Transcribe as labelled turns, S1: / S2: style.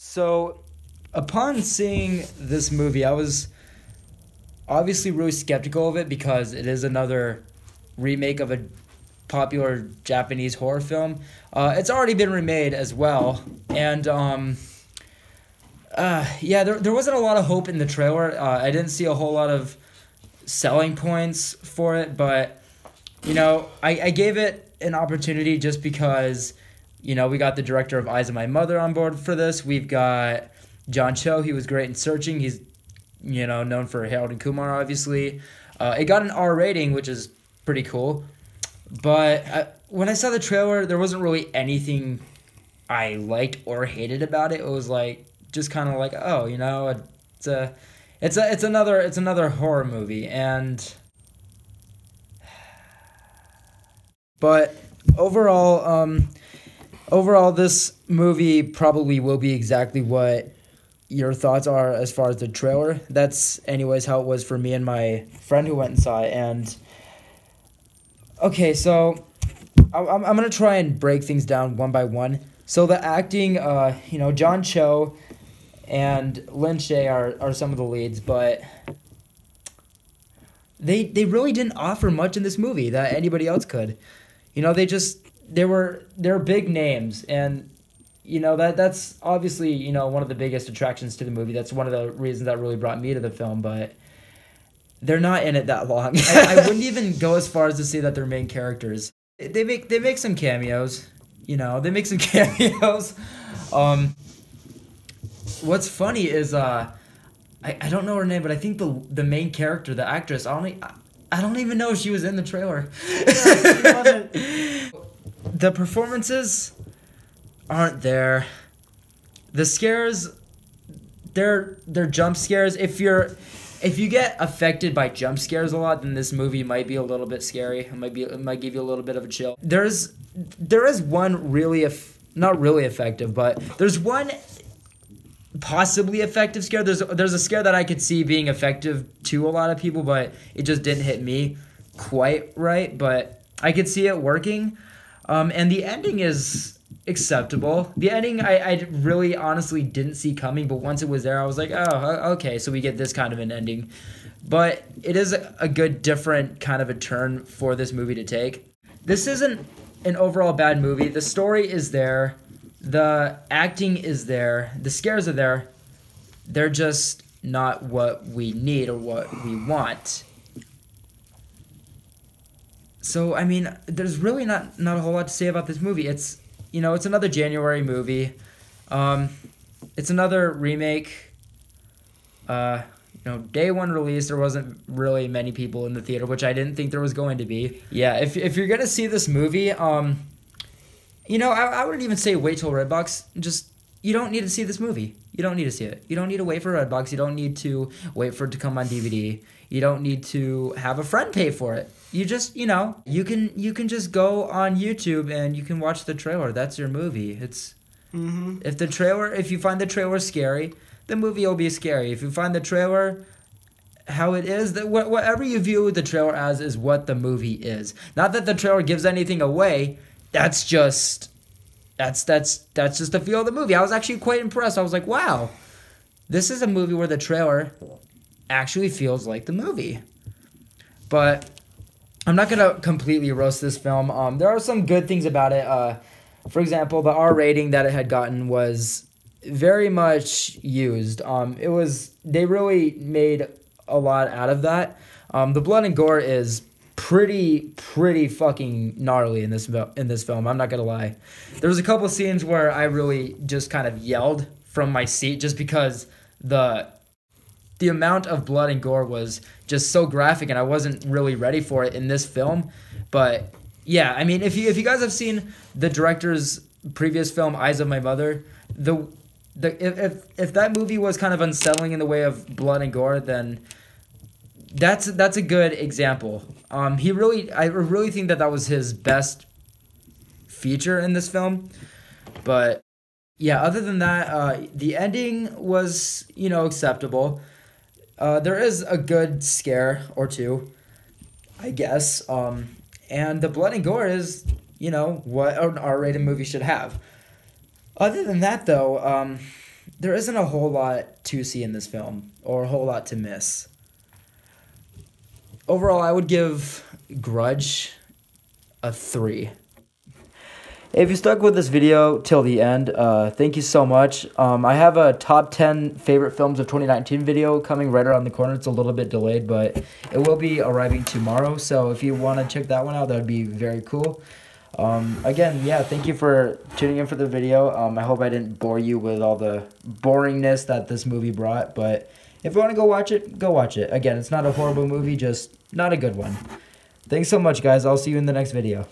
S1: So, upon seeing this movie, I was obviously really skeptical of it because it is another remake of a popular Japanese horror film. It's already been remade as well, and there wasn't a lot of hope in the trailer. I didn't see a whole lot of selling points for it, but I gave it an opportunity just because we got the director of Eyes of My Mother on board for this. We've got John Cho. He was great in Searching. He's known for Harold and Kumar, obviously. It got an R rating, which is pretty cool. But when I saw the trailer, there wasn't really anything I liked or hated about it. It was just kind of like, oh, it's another horror movie, but overall, this movie probably will be exactly what your thoughts are as far as the trailer. That's anyways how it was for me and my friend who went and saw it. And okay, so I'm gonna try and break things down one by one. So the acting, John Cho and Lin Shaye are some of the leads, but they really didn't offer much in this movie that anybody else could. They're big names, and that's obviously one of the biggest attractions to the movie. That's one of the reasons that really brought me to the film, but they're not in it that long. I wouldn't even go as far as to say that they're main characters. They make some cameos. They make some cameos. What's funny is I don't know her name, but I think the main character, the actress, I don't even know if she was in the trailer. The performances aren't there. The scares, they're jump scares. If you get affected by jump scares a lot, then this movie might be a little bit scary. It might give you a little bit of a chill. There is one really not really effective, but there's one possibly effective scare. There's a scare that I could see being effective to a lot of people, but it just didn't hit me quite right. But I could see it working. And the ending is acceptable. The ending I really honestly didn't see coming, but once it was there, I was like, oh, okay, so we get this kind of an ending. But it is a good, different kind of a turn for this movie to take. This isn't an overall bad movie. The story is there. The acting is there. The scares are there. They're just not what we need or what we want. So, I mean, there's really not a whole lot to say about this movie. It's another January movie. It's another remake. Day one release, there wasn't really many people in the theater, which I didn't think there was going to be. Yeah, if you're gonna see this movie, I wouldn't even say wait till Redbox. You don't need to see this movie. You don't need to see it. You don't need to wait for Redbox. You don't need to wait for it to come on DVD. You don't need to have a friend pay for it. You just, you can just go on YouTube and you can watch the trailer. That's your movie. It's if you find the trailer scary, the movie will be scary. If you find the trailer how it is, that whatever you view the trailer as is what the movie is. Not that the trailer gives anything away. That's just the feel of the movie. I was actually quite impressed. I was like, wow, this is a movie where the trailer actually feels like the movie. But I'm not gonna completely roast this film. There are some good things about it. For example, the R rating that it had gotten was very much used. They really made a lot out of that. The blood and gore is pretty fucking gnarly in this film. I'm not gonna lie. There was a couple scenes where I really just kind of yelled from my seat just because the amount of blood and gore was just so graphic, and I wasn't really ready for it in this film. But yeah, I mean, if you guys have seen the director's previous film, Eyes of My Mother, if that movie was kind of unsettling in the way of blood and gore, then that's a good example. I really think that was his best feature in this film. But yeah, other than that, the ending was acceptable. There is a good scare or two, I guess. And the blood and gore is, what an R-rated movie should have. Other than that, though, there isn't a whole lot to see in this film, or a whole lot to miss. Overall, I would give Grudge a 3. If you stuck with this video till the end, thank you so much. I have a top 10 favorite films of 2019 video coming right around the corner. It's a little bit delayed, but it will be arriving tomorrow. So if you want to check that one out, that would be very cool. Again, yeah, thank you for tuning in for the video. I hope I didn't bore you with all the boringness that this movie brought. But if you want to go watch it, go watch it. Again, it's not a horrible movie, just not a good one. Thanks so much, guys. I'll see you in the next video.